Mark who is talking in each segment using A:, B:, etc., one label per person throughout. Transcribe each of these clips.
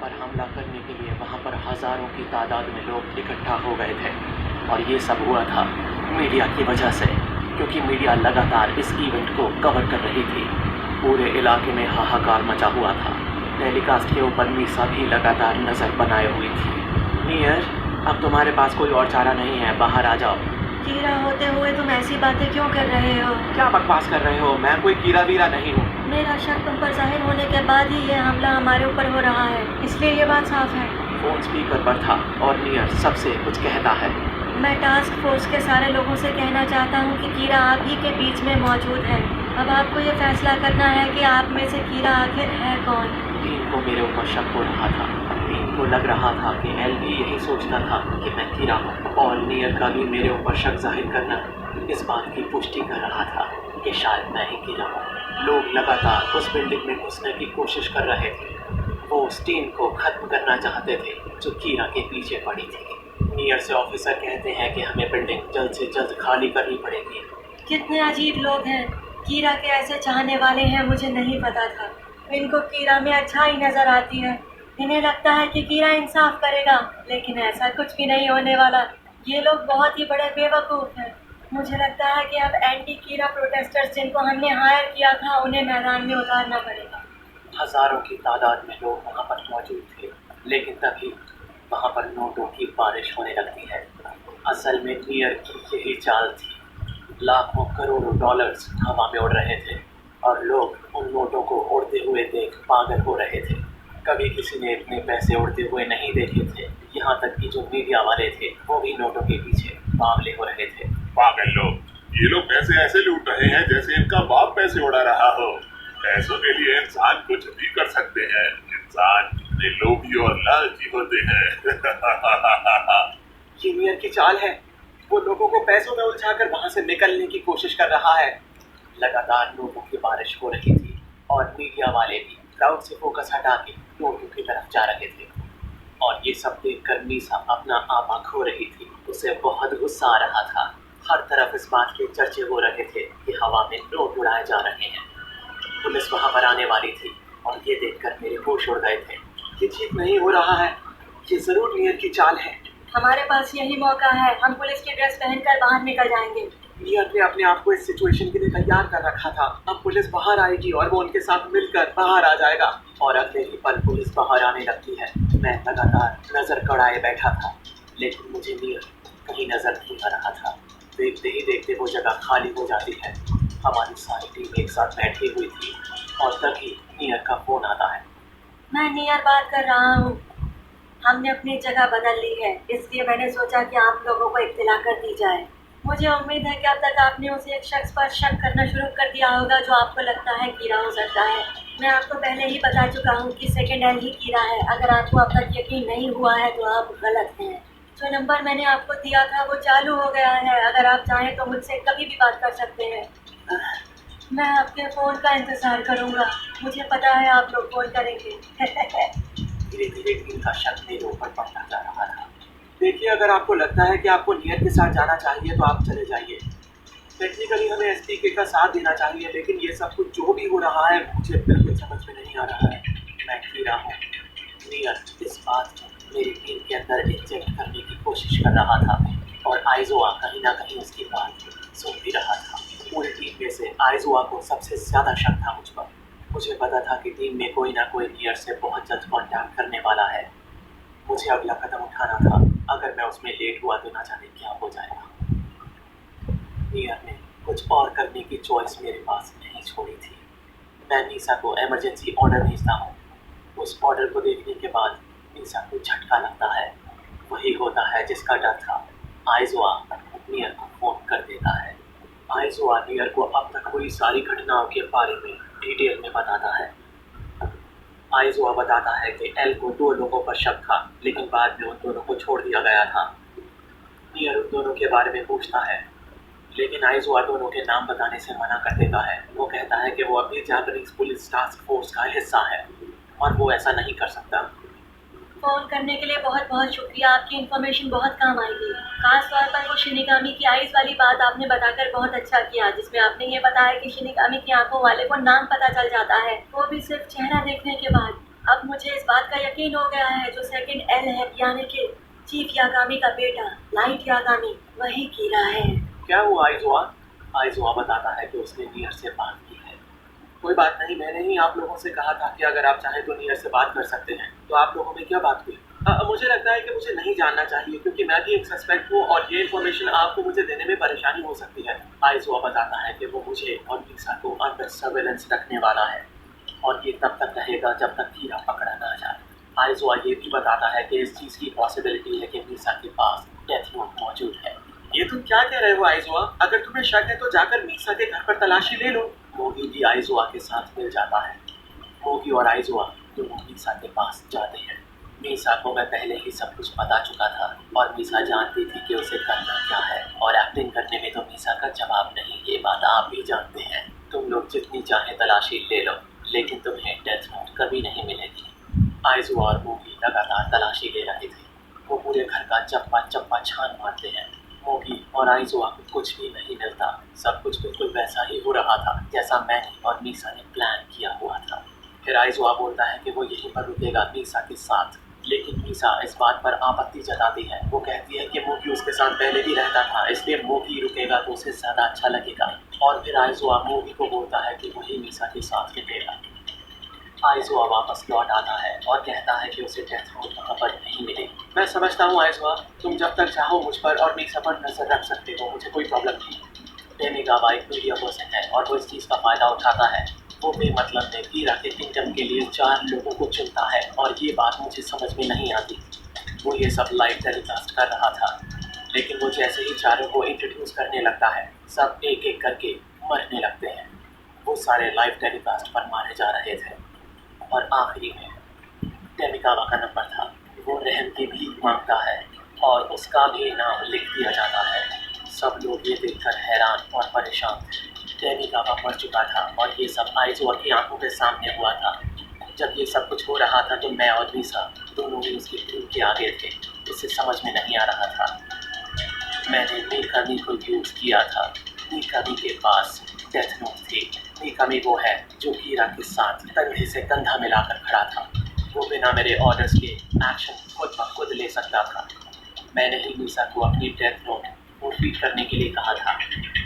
A: पर हमला करने के लिए वहाँ पर हज़ारों की तादाद में लोग इकट्ठा हो गए थे। और ये सब हुआ था मीडिया की वजह से, क्योंकि मीडिया लगातार इस इवेंट को कवर कर रही थी। पूरे इलाके में हाहाकार मचा हुआ था। टेलीकास्ट के ऊपर मीसा भी लगातार नज़र बनाए हुई थी। नियर, अब तुम्हारे पास कोई और चारा नहीं है, बाहर आ जाओ।
B: कीड़ा होते हुए तुम ऐसी बातें क्यों कर रहे हो?
A: क्या बकवास कर रहे हो? मैं कोई कीड़ा वीरा नहीं हूँ।
B: मेरा शक तुम पर जाहिर होने के बाद ही ये हमला हमारे ऊपर हो रहा है, इसलिए ये बात साफ है।
A: फोन स्पीकर पर था और नियर सबसे कुछ कहता है।
B: मैं टास्क फोर्स के सारे लोगों से कहना चाहता हूँ कि कीड़ा आप ही के बीच में मौजूद है। अब आपको ये फैसला करना है कि आप में से कीड़ा आखिर है कौन।
A: टीम को मेरे ऊपर शक हो रहा था। टीम को लग रहा था कि एल भी यही सोचता था कि मैं कीड़ा हूँ, और नियर का भी मेरे ऊपर शक जाहिर करना इस बात की पुष्टि कर रहा था कि शायद मैं ही कीड़ा हूँ। लोग लगातार उस बिल्डिंग में घुसने की कोशिश कर रहे थे। वो उस टीम को खत्म करना चाहते थे जो कीड़ा के पीछे पड़ी थी। नियर से ऑफिसर कहते हैं कि हमें बिल्डिंग जल्द से जल्द खाली करनी पड़ेगी।
B: कितने अजीब लोग हैं। कीड़ा के ऐसे चाहने वाले हैं, मुझे नहीं पता था। इनको कीड़ा में अच्छाई नजर आती है। इन्हें लगता है कि कीड़ा इंसाफ करेगा, लेकिन ऐसा कुछ भी नहीं होने वाला। ये लोग बहुत ही बड़े बेवकूफ़ हैं। मुझे लगता है कि अब एंटी कीड़ा प्रोटेस्टर्स जिनको हमने हायर किया था उन्हें मैदान में उतारना पड़ेगा।
A: हजारों की तादाद में लोग वहाँ पर मौजूद थे, लेकिन तभी वहाँ पर नोटों की बारिश होने लगती है। असल में नियर की यही चाल थी। लाखों करोड़ों डॉलर्स हवा में उड़ रहे थे और लोग उन नोटों को उड़ते हुए देख पागल हो रहे थे। कभी किसी ने इतने पैसे उड़ते हुए नहीं देखे थे। यहाँ तक कि जो मीडिया वाले थे वो भी नोटों के पीछे बावले हो रहे थे।
C: पागल लोग, ये लोग पैसे ऐसे लूट रहे हैं जैसे इनका बाप पैसे उड़ा रहा हो। पैसों के लिए इंसान कुछ भी कर सकते हैं। इंसान कितने लोभी और लालची होते हैं।
A: ये नियर की चाल है। वो लोगों को पैसों में उलझाकर वहां से निकलने की कोशिश कर रहा है। लगातार नोटों की बारिश हो रही थी और मीडिया वाले भी क्राउड से फोकस हटा के नोटों की तरफ जा रहे थे। और ये सब देखकर मीसा अपना आपा खो रही थी। उसे बहुत गुस्सा आ रहा था। हर तरफ इस बात के चर्चे हो रहे थे कि हवा में नोट उड़ाए जा रहे हैं। पुलिस वहां पर आने वाली थी और ये देखकर मेरे होश उड़ गए थे। ये ठीक नहीं हो रहा है। ये जरूर नियर की चाल है।
B: हमारे पास यही मौका है। हम पुलिस की ड्रेस पहनकर बाहर निकल जाएंगे।
A: नियर ने अपने आप को इस सिचुएशन के लिए तैयार कर रखा था। अब पुलिस बाहर आएगी और वो उनके साथ मिलकर बाहर आ जाएगा। और अगले ही पल पुलिस बाहर आने लगती है। मैं लगातार नजर गड़ाए बैठा था, लेकिन मुझे नियर कहीं नजर नहीं आ रहा था। देखते ही देखते वो जगह खाली हो जाती है। हमारी सारी टीम एक साथ बैठी हुई थी और तभी नियर का फोन आता है।
B: मैं नियर बात कर रहा हूँ। हमने अपनी जगह बदल ली है, इसलिए मैंने सोचा कि आप लोगों को इत्तला कर दी जाए। मुझे उम्मीद है कि अब तक आपने उसे एक शख्स पर शक करना शुरू कर दिया होगा जो आपको लगता है कीड़ा हो सकता है। मैं आपको पहले ही बता चुका हूँ कि सेकेंड एल ही कीड़ा है। अगर आपको अब तक यकीन नहीं हुआ है तो आप गलत हैं। जो नंबर मैंने आपको दिया था वो चालू हो गया है। अगर आप चाहें तो मुझसे कभी भी बात कर सकते हैं। मैं आपके फ़ोन का इंतज़ार करूँगा। मुझे पता है आप लोग फ़ोन करेंगे।
A: धीरे धीरे टीम का शक मेरे ऊपर बढ़ता जा रहा था। देखिए, अगर आपको लगता है कि आपको नियर के साथ जाना चाहिए तो आप चले जाइए। टेक्निकली हमें एसपीके का साथ देना चाहिए, लेकिन ये सब कुछ जो भी हो रहा है मुझे बिल्कुल समझ में नहीं आ रहा है। मैं कीड़ा हूँ। नियर इस बात को मेरी टीम के अंदर इंजेक्ट करने की कोशिश कर रहा था और आइजोआ कहीं ना कहीं उसकी बात सुन भी रहा था। पूरी टीम में से आइजोआ को सबसे ज़्यादा शक था मुझ पर। मुझे पता था कि टीम में कोई ना कोई नियर से बहुत जल्द कॉन्टैक्ट करने वाला है। मुझे अगला कदम उठाना था। अगर मैं उसमें लेट हुआ तो ना जाने क्या हो जाएगा। नियर ने कुछ और करने की चॉइस मेरे पास नहीं छोड़ी थी। मैं मीसा को इमरजेंसी ऑर्डर भेजता हूँ। उस ऑर्डर को देखने के बाद मीसा को झटका लगता है। वही होता है जिसका डर था। आइजोआ नियर को फोन कर देता है। आइजोआ नियर को अब तक हुई सारी घटनाओं के बारे में डिटेल में बताता है। आइजोआ बताता है कि एल को 2 लोगों पर शक था, लेकिन बाद में उन दोनों को छोड़ दिया गया था। नियर उन दोनों के बारे में पूछता है, लेकिन आइजोआ दोनों के नाम बताने से मना कर देता है। वो कहता है कि वो अभी जापानीज पुलिस टास्क फोर्स का हिस्सा है और वो ऐसा नहीं कर सकता।
B: फ़ोन करने के लिए बहुत बहुत शुक्रिया। आपकी इन्फॉर्मेशन बहुत काम आएगी। खास तौर पर वो शिनिगामी की आइज़ वाली बात आपने बताकर बहुत अच्छा किया, जिसमें आपने ये बताया कि शिनिगामी की आंखों वाले को नाम पता चल जाता है, वो भी सिर्फ चेहरा देखने के बाद। अब मुझे इस बात का यकीन हो गया है, जो सेकंड एल है, यानी कि चीफ यागामी का बेटा लाइट यागामी, वही कीरा है।
A: क्या हुआ आइजुआ? आइजुआ बताता है कि उसने नियर से बात की है। कोई बात नहीं, मैंने ही आप लोगों से कहा था कि अगर आप चाहें तो नियर से बात कर सकते हैं। तो आप लोगों में क्या बात हुई? मुझे लगता है कि मुझे नहीं जानना चाहिए, क्योंकि मैं भी एक सस्पेक्ट हूँ और ये इन्फॉर्मेशन आपको मुझे देने में परेशानी हो सकती है। आइजुआ बताता है कि वो मुझे और मीसा को अंडर सर्वेलेंस रखने वाला है और ये तब तक रहेगा जब तक कीरा पकड़ा ना जाए। आइजुआ ये भी बताता है कि इस चीज़ की पॉसिबिलिटी है कि मीसा के पास डेथ नोट मौजूद है। ये तुम क्या कह रहे हो आइजुआ? अगर तुम्हें शक है तो जाकर मीसा के घर पर तलाशी ले लो। मोगी भी आइजुआ के साथ मिल जाता है। मोगी और आइजुआ दोनों मीसा के पास जाते हैं। मीसा को मैं पहले ही सब कुछ बता चुका था और मीसा जानती थी कि उसे करना क्या है, और एक्टिंग करने में तो मीसा का जवाब नहीं, ये बात आप भी जानते हैं। तुम लोग जितनी चाहे तलाशी ले लो, लेकिन तुम्हें डेथ नोट कभी नहीं मिलेगी। आइजुआ और मोगी लगातार तलाशी ले रहे थे। वो पूरे घर का चप्पा चप्पा छान मारते हैं। मोगी और आइजुआ को कुछ भी नहीं मिलता। सब कुछ बिल्कुल वैसा ही हो रहा था जैसा मैंने और मीसा ने प्लान किया हुआ था। फिर आइजुआ बोलता है कि वो यहीं पर रुकेगा मीसा के साथ, लेकिन मीसा इस बात पर आपत्ति जताती है। वो कहती है कि मोगी उसके साथ पहले भी रहता था, इसलिए मोगी रुकेगा तो उसे ज़्यादा अच्छा लगेगा। और फिर आइजुआ मोगी को बोलता है कि वही मीसा के साथ रुकेगा। आइजुआ वापस लौट आता है और कहता है कि उसे डेथ नोट वहाँ पर नहीं मिलेगी। मैं समझता हूँ आइजुआ, तुम जब तक चाहो मुझ पर और मीसा पर नजर रख सकते हो, मुझे कोई प्रॉब्लम नहीं। डेमिगावा एक मीडिया पर्सन है और वो इस चीज़ का फायदा उठाता है। वो बेमतलब में कीरा के किंगडम के लिए 4 लोगों को चुनता है और ये बात मुझे समझ में नहीं आती। वो ये सब लाइव टेलीकास्ट कर रहा था, लेकिन वो जैसे ही चारों को इंट्रोड्यूस करने लगता है, सब एक एक करके मरने लगते हैं। वो सारे लाइव टेलीकास्ट पर मारे जा रहे थे और आखिरी में डेमिगावा का नंबर था। वो रहम की भीख मांगता है और उसका भी नाम लिख दिया जाता है। सब लोग ये देखकर हैरान और परेशान थे। डेमिगावा मर चुका था और ये सब आइजुआ की आंखों के सामने हुआ था। जब ये सब कुछ हो रहा था तो मैं और मीसा दोनों ही उसकी भीड़ के आगे थे। इसे समझ में नहीं आ रहा था। मैंने मीकामी को यूज़ किया था। मीकामी के पास डेथ नोट थी। मीकामी वो है जो कीरा के साथ कंधे से कंधा मिलाकर खड़ा था। वो बिना मेरे ऑर्डर्स के एक्शन खुद ब खुद ले सकता था। मैंने ही मीसा को अपनी डेथ नोट फीड करने के लिए कहा था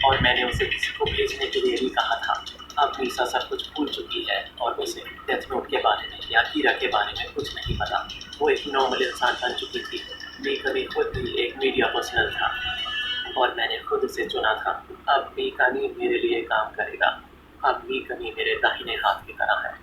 A: और मैंने उसे किसी को भेजने के लिए भी कहा था। अब मीसा सब कुछ भूल चुकी है और उसे डेथ नोट के बारे में या कीरा के बारे में कुछ नहीं पता। वो एक नॉर्मल इंसान बन चुकी थी। मीकामी खुद भी एक मीडिया पर्सनल था और मैंने खुद उसे चुना था। अब मीकामी मेरे लिए काम करेगा। अब मीकामी मेरे दाहिने हाथ की तरह है।